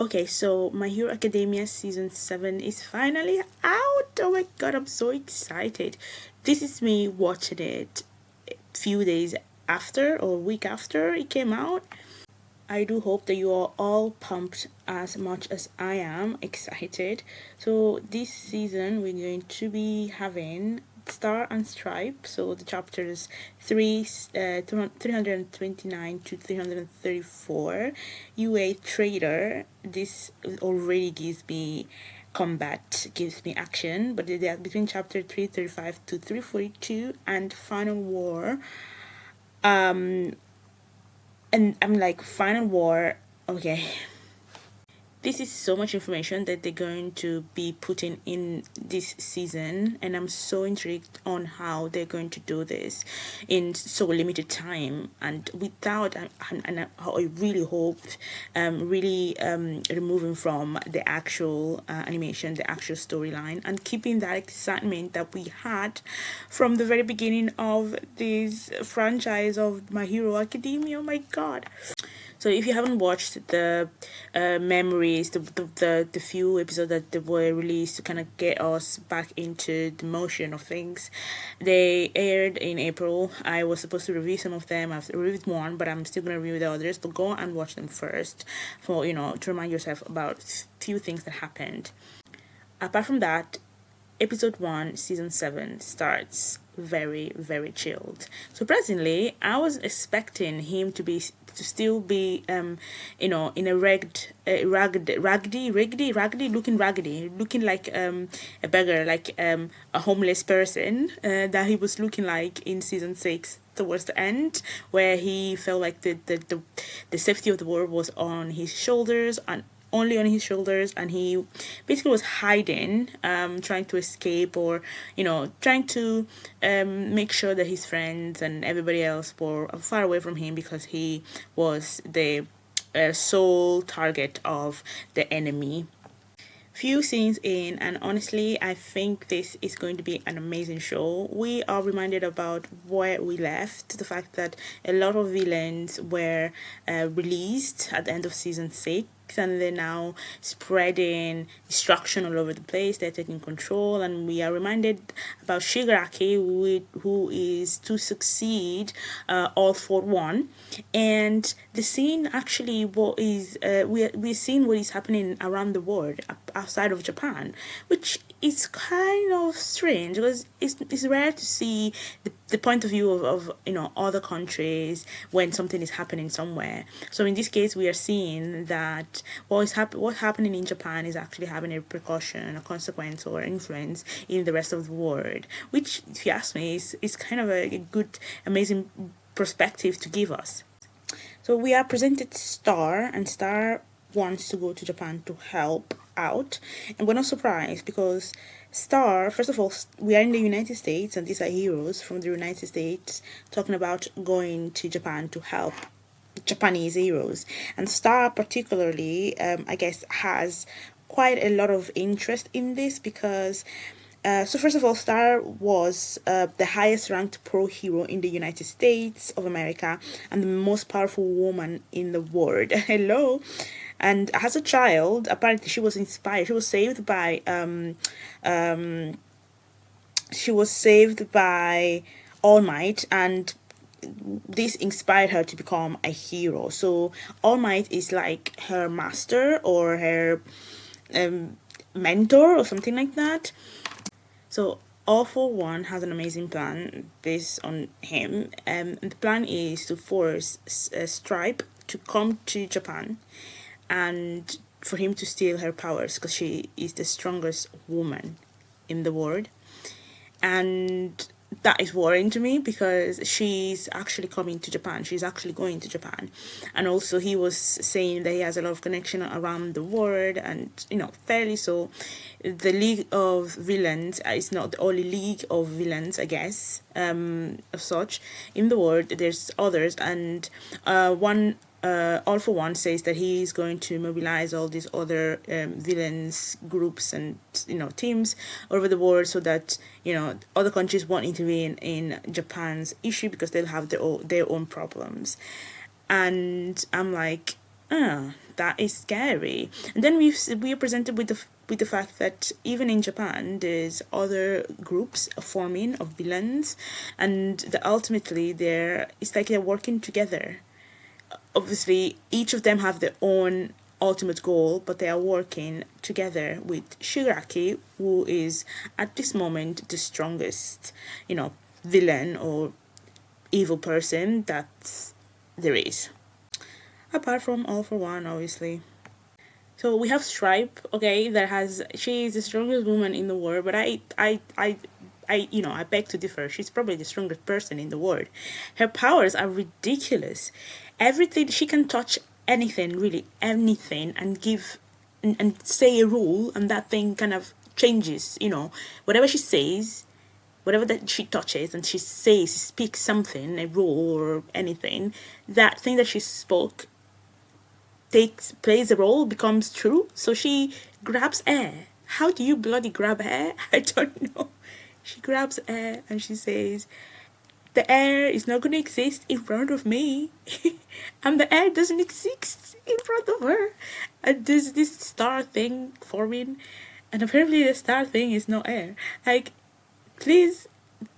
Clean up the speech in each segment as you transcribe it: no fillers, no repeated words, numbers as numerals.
Okay, so My Hero Academia season 7 is finally out. Oh my god, I'm so excited. This is me watching it a few days after or week after it came out. I do hope that you are all pumped as much as I am excited. So this season we're going to be having Star and Stripe. So the chapters 329 to 334. UA Trader. This already gives me combat, gives me action, but they are between chapter 335 to 342 and Final War. And I'm like, Final War, okay. This is so much information that they're going to be putting in this season, and I'm so intrigued on how they're going to do this in so limited time and without. And I really hope, really removing from the actual animation, the actual storyline, and keeping that excitement that we had from the very beginning of this franchise of My Hero Academia. Oh my god! So if you haven't watched the memories, the few episodes that were released to kind of get us back into the motion of things, they aired in April. I was supposed to review some of them. I've reviewed one, but I'm still gonna review the others. But go and watch them first, for to remind yourself about few things that happened. Apart from that, episode 1 season 7 starts very chilled. Surprisingly, I was expecting him to still be in a looking like a beggar, like a homeless person that he was looking like in season 6 towards the end, where he felt like the safety of the world was on his shoulders, and only on his shoulders, and he basically was hiding, trying to escape, or trying to make sure that his friends and everybody else were far away from him, because he was the sole target of the enemy. Few scenes in, and honestly I think this is going to be an amazing show. We are reminded about where we left, the fact that a lot of villains were released at the end of season 6, and they're now spreading destruction all over the place. They're taking control, and we are reminded about Shigaraki, who is to succeed all for one. And the scene actually, what is we're seeing what is happening around the world outside of Japan, which is kind of strange, because it's rare to see the point of view of other countries when something is happening somewhere. So in this case, we are seeing that what's happening in Japan is actually having a repercussion, a consequence, or influence in the rest of the world, which, if you ask me, is kind of a good, amazing perspective to give us. So we are presented Star, and Star wants to go to Japan to help out. And we're not surprised, because Star, first of all, we are in the United States, and these are heroes from the United States talking about going to Japan to help Japanese heroes. And Star, particularly, I guess, has quite a lot of interest in this, because so first of all, Star was the highest ranked pro hero in the United States of America, and the most powerful woman in the world. Hello. And as a child, apparently she was inspired. She was saved by All Might, and this inspired her to become a hero. So All Might is like her master, or her mentor, or something like that. So All for One has an amazing plan based on him. The plan is to force Stripe to come to Japan, and for him to steal her powers, because she is the strongest woman in the world. And that is worrying to me, because she's actually coming to Japan. She's actually going to Japan. And also, he was saying that he has a lot of connection around the world, and fairly so. The League of Villains is not the only League of Villains, I guess, of such in the world. There's others, and one All for One says that he is going to mobilize all these other villains groups and teams all over the world, so that other countries won't intervene in Japan's issue, because they'll have their own problems. And I'm like, That is scary. And then we are presented with the fact that even in Japan, there's other groups forming of villains, and that ultimately it's like they're working together. Obviously, each of them have their own ultimate goal, but they are working together with Shigaraki, who is at this moment the strongest, villain or evil person that there is. Apart from All for One, obviously. So we have Stripe, okay, she is the strongest woman in the world, but I beg to differ. She's probably the strongest person in the world. Her powers are ridiculous. Everything, she can touch anything, really anything, and say a rule, and that thing kind of changes. Whatever she says, whatever that she touches, and she speaks something, a rule or anything, that thing that she spoke plays a role, becomes true. So she grabs air. How do you bloody grab air? I don't know. She grabs air and she says, the air is not going to exist in front of me. And the air doesn't exist in front of her. And there's this star thing forming. And apparently the star thing is not air. Like, please.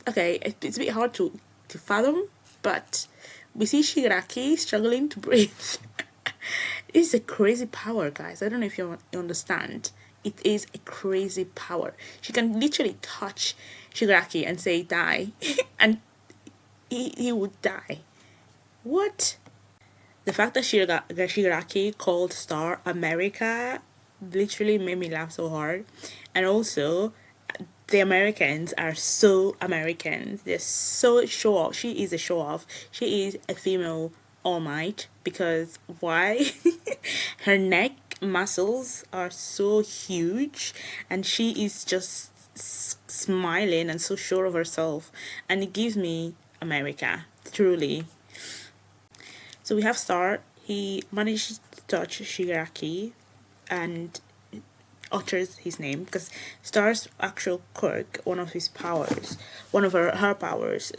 Okay, it's a bit hard to fathom. But we see Shigaraki struggling to breathe. It's a crazy power, guys. I don't know if you understand. It is a crazy power. She can literally touch Shigaraki and say die. And he would die. What? The fact that Shigaraki called Star America literally made me laugh so hard. And also, the Americans are so American. They're so show off. She is a show off. She is a female All Might. Because why? Her neck muscles are so huge, and she is just smiling and so sure of herself, and it gives me America, truly. So we have Star. He manages to touch Shigaraki and utters his name, because Star's actual quirk, one of her powers,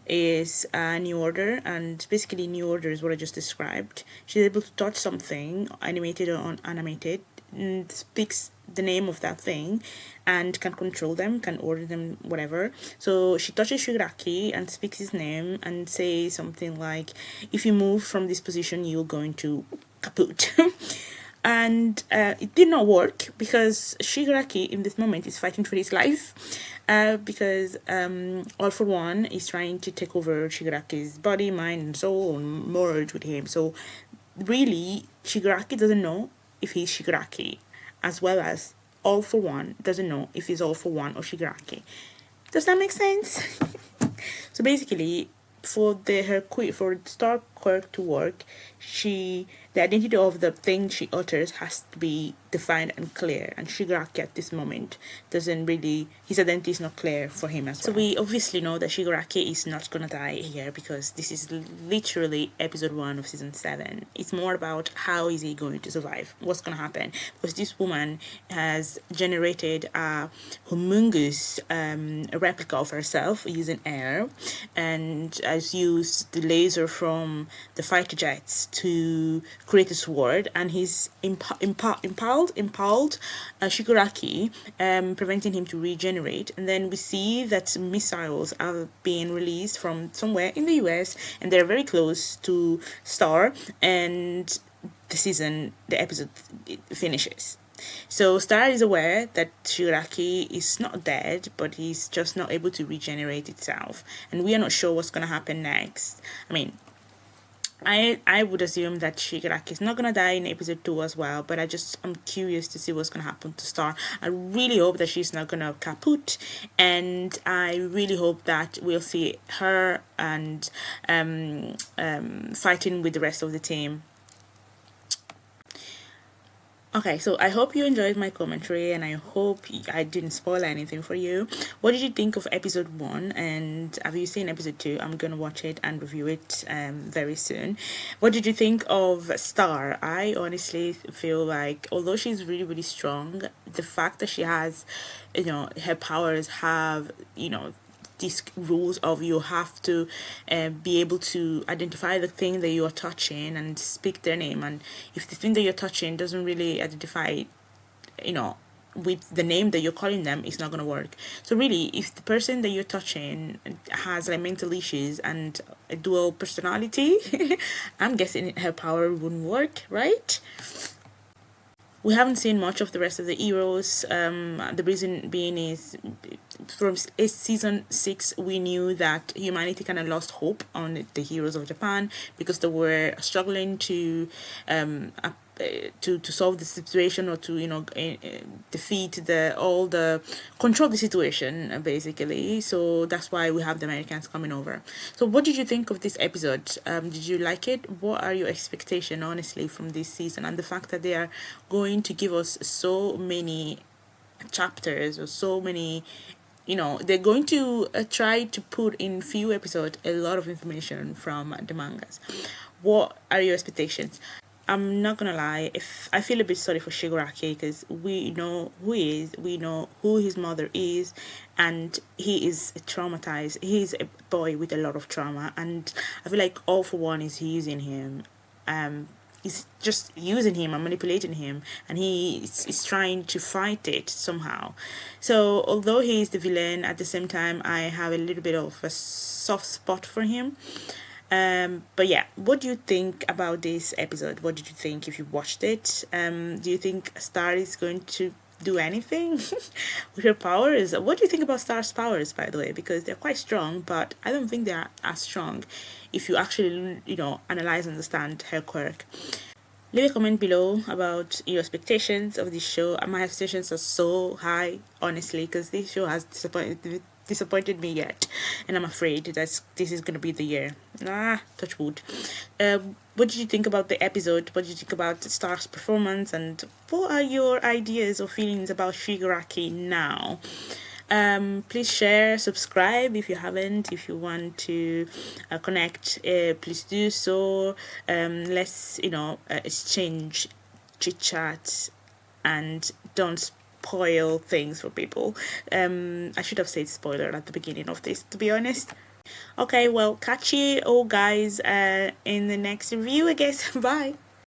is New Order, and basically New Order is what I just described. She's able to touch something, animated or unanimated, and speaks the name of that thing, and can control them, can order them, whatever. So she touches Shigaraki and speaks his name and says something like, if you move from this position, you're going to kaput. And it did not work, because Shigaraki in this moment is fighting for his life, because All for One is trying to take over Shigaraki's body, mind, and soul, and merge with him. So really, Shigaraki doesn't know if he's Shigaraki, as well as All for One doesn't know if he's All for One or Shigaraki. Does that make sense? So basically, for Star Quirk to work, the identity of the thing she utters has to be defined and clear, and Shigaraki at this moment his identity is not clear for him as well. So we obviously know that Shigaraki is not gonna die here, because this is literally episode 1 of season 7. It's more about how is he going to survive, what's gonna happen, because this woman has generated a humongous replica of herself using air, and has used the laser from the fighter jets to create a sword, and he's impaled Shigaraki, preventing him to regenerate. And then we see that missiles are being released from somewhere in the US, and they're very close to Star, and the episode finishes. So Star is aware that Shigaraki is not dead, but he's just not able to regenerate itself, and we are not sure what's going to happen next. I mean, I would assume that Shigaraki is not gonna die in episode 2 as well, but I'm curious to see what's gonna happen to Star. I really hope that she's not gonna kaput, and I really hope that we'll see her and fighting with the rest of the team. Okay, so I hope you enjoyed my commentary, and I hope I didn't spoil anything for you. What did you think of episode 1, and have you seen episode 2? I'm gonna watch it and review it very soon. What did you think of Star? I honestly feel like, although she's really, really strong, the fact that she has, her powers have, these rules of you have to be able to identify the thing that you are touching and speak their name, and if the thing that you're touching doesn't really identify, you know, with the name that you're calling them, it's not going to work. So really, if the person that you're touching has like mental issues and a dual personality, I'm guessing her power wouldn't work, right? We haven't seen much of the rest of the heroes. The reason being is from season 6, we knew that humanity kind of lost hope on the heroes of Japan because they were struggling to solve the situation, or to defeat the all the control the situation basically. So that's why we have the Americans coming over. So what did you think of this episode? Did you like it? What are your expectations honestly from this season, and the fact that they are going to give us so many chapters, or so many, they're going to try to put in few episodes a lot of information from the mangas. What are your expectations? I'm not gonna lie, if I feel a bit sorry for Shigaraki, because we know who he is, we know who his mother is, and he is traumatized. He's a boy with a lot of trauma, and I feel like All For One is using him. He's just using him and manipulating him, and he is trying to fight it somehow. So although he is the villain, at the same time I have a little bit of a soft spot for him. But yeah, what do you think about this episode? What did you think if you watched it? Do you think Star is going to do anything with her powers? What do you think about Star's powers, by the way? Because they're quite strong, but I don't think they are as strong if you actually, analyze and understand her quirk. Leave a comment below about your expectations of this show. My expectations are so high, honestly, because this show has disappointed me yet, and I'm afraid that this is gonna be the year. Touch wood. What did you think about the episode? What did you think about Star's performance, and what are your ideas or feelings about Shigaraki now? Please share, subscribe if you haven't. If you want to connect, please do so. Let's exchange chit chat, and don't spoil things for people. I should have said spoiler at the beginning of this, to be honest. Okay, well, catch you all guys in the next review, I guess. Bye.